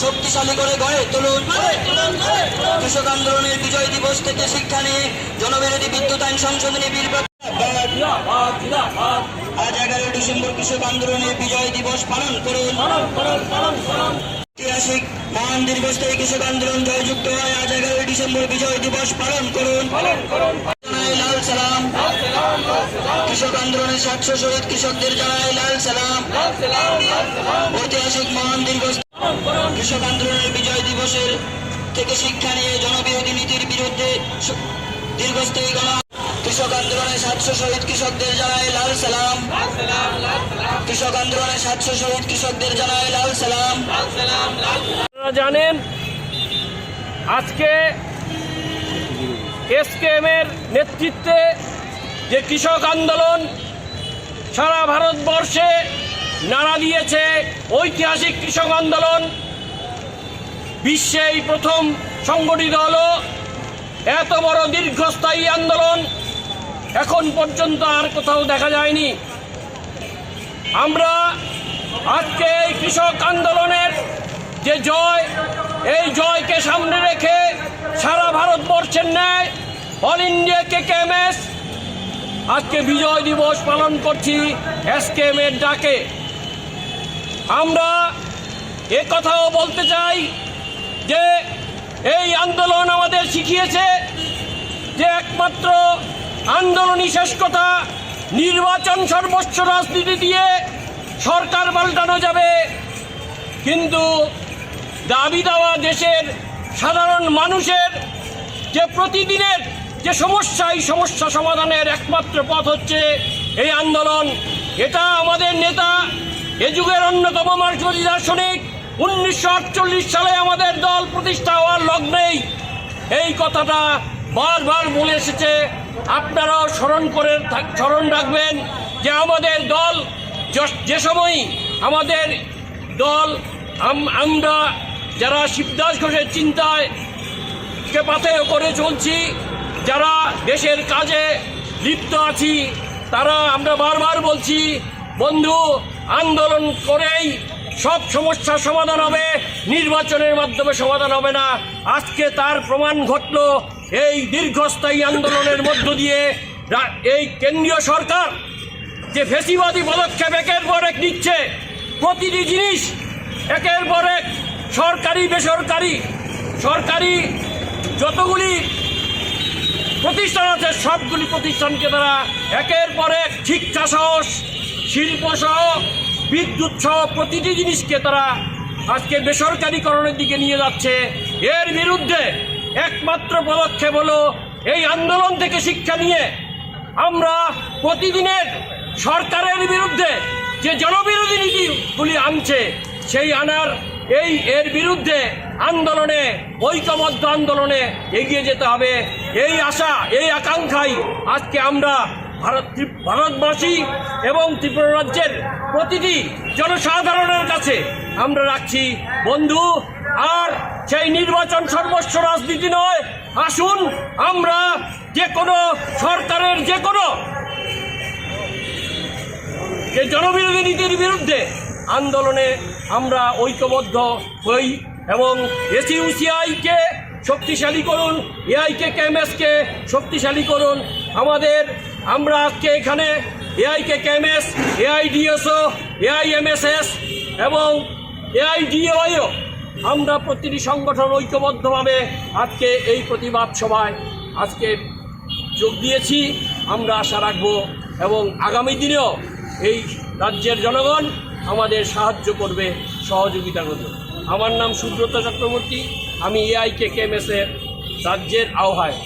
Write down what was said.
শক্তিশালী করে গড়ে তুলুন। কৃষক আন্দোলনের বিজয় দিবস থেকে শিক্ষা নিয়ে জনবিরোধী বিদ্যুৎ আইন সংশোধনী বিল আজ 11 ডিসেম্বর কৃষক আন্দোলনের বিজয় দিবস পালন করুন। ঐতিহাসিক মহান দীর্ঘস্থায়ী কৃষক আন্দোলন জয়যুক্ত হয়। আজ 11 ডিসেম্বর বিজয় দিবস পালন করুন। লাল সালাম। কৃষক আন্দোলনের 700 শহীদ কৃষকদের জানাই লাল সালাম। ঐতিহাসিক মহান দীর্ঘস্থায়ী কৃষক আন্দোলনের বিজয় দিবসের থেকে শিক্ষা নিয়ে জনবিরোধী নীতির বিরুদ্ধে দীর্ঘস্থায়ী কৃষক আন্দোলনের 700 শহীদ কৃষকদের জানাই লাল সালাম। কৃষক আন্দোলনের 700 শহীদ কৃষকদের জানাই লাল সালাম। আপনারা জানেন আজকে এসকেএম এর নেতৃত্বে যে কৃষক আন্দোলন সারা ভারতবর্ষে নাড়া দিয়েছে, ঐতিহাসিক কৃষক আন্দোলন বিশ্বেই প্রথম সংগঠিত হলো। এত বড় দীর্ঘস্থায়ী আন্দোলন এখন পর্যন্ত আর কোথাও দেখা যায়নি। আমরা আজকে এই কৃষক আন্দোলনের যে জয়, এই জয়কে সামনে রেখে সারা ভারতবর্ষের ন্যায় অল ইন্ডিয়া কেকেএমএস আজকে বিজয় দিবস পালন করছি এসকেএম এর ডাকে। আমরা এ কথাও বলতে চাই যে এই আন্দোলন আমাদের শিখিয়েছে যে একমাত্র আন্দোলনই শেষ কথা। নির্বাচন সর্বোচ্চ রাজনীতি দিয়ে সরকার পাল্টানো যাবে, কিন্তু দাবি দেওয়া দেশের সাধারণ মানুষের যে প্রতিদিনের যে সমস্যা, এই সমস্যা সমাধানের একমাত্র পথ হচ্ছে এই আন্দোলন। এটা আমাদের নেতা এ যুগের অন্যতম মার্ক্সবাদী দার্শনিক 1948 সালে আমাদের দল প্রতিষ্ঠা হওয়ার লগ্নেই এই কথাটা বারবার বলে এসেছে। আপনারাও স্মরণ রাখবেন যে আমাদের দল যে সময় আমাদের দল আমরা যারা শিবদাস ঘোষের চিন্তায় কে পাথেয় করে চলছি, যারা দেশের কাজে লিপ্ত আছি, তারা আমরা বারবার বলছি বন্ধু আন্দোলন করেই সব সমস্যার সমাধান হবে, নির্বাচনের মাধ্যমে সমাধান হবে না। আজকে তার প্রমাণ ঘটল এই দীর্ঘস্থায়ী আন্দোলনের মধ্য দিয়ে। এই কেন্দ্রীয় সরকার যে ফ্যাসিবাদী পদক্ষেপ একের পর এক নিচ্ছে, প্রতিটি জিনিস একের পর এক সরকারি বেসরকারি সরকারি যতগুলি প্রতিষ্ঠান আছে সবগুলি প্রতিষ্ঠানকে তারা একের পর এক শিক্ষা সহ, শিল্প সহ, বিদ্যুৎ সহ প্রতিটি জিনিসকে তারা আজকে বেসরকারীকরণের দিকে নিয়ে যাচ্ছে। এর বিরুদ্ধে একমাত্র পদক্ষেপ হলো এই আন্দোলন থেকে শিক্ষা নিয়ে আমরা প্রতিদিনের সরকারের বিরুদ্ধে যে জনবিরোধী নীতিগুলি আনছে সেই আনার এর বিরুদ্ধে আন্দোলনে, ঐক্যবদ্ধ আন্দোলনে এগিয়ে যেতে হবে। এই আশা, এই আকাঙ্ক্ষাই আজকে আমরা ভারতবাসী এবং ত্রিপুরা রাজ্যের প্রতিটি জনসাধারণের কাছে আমরা রাখছি। বন্ধু, আর সেই নির্বাচন সর্বোচ্চ রাজনীতি নয়। আসুন আমরা যে কোনো সরকারের যে কোনো জনবিরোধী নীতির বিরুদ্ধে আন্দোলনে আমরা ঐক্যবদ্ধ হই এবং এসইউসিআইকে শক্তিশালী করুন, এআইকেকেএমএসকে শক্তিশালী করুন। আমরা আজকে এখানে এআইকেকেএমএস, এআইডিএসও, এআইএমএসএস এবং এআইডিওআইও আমরা প্রতিটি সংগঠন ঐক্যবদ্ধভাবে আজকে এই প্রতিবাদ সভায় আজকে যোগ দিয়েছি। আমরা আশা রাখব এবং আগামী দিনেও এই রাজ্যের জনগণ আমাদের সাহায্য করবে, সহযোগিতা করবে। আমার নাম সুব্রত চক্রবর্তী, আমি এআইকেকেএমএস এর রাজ্যের আহ্বায়ক।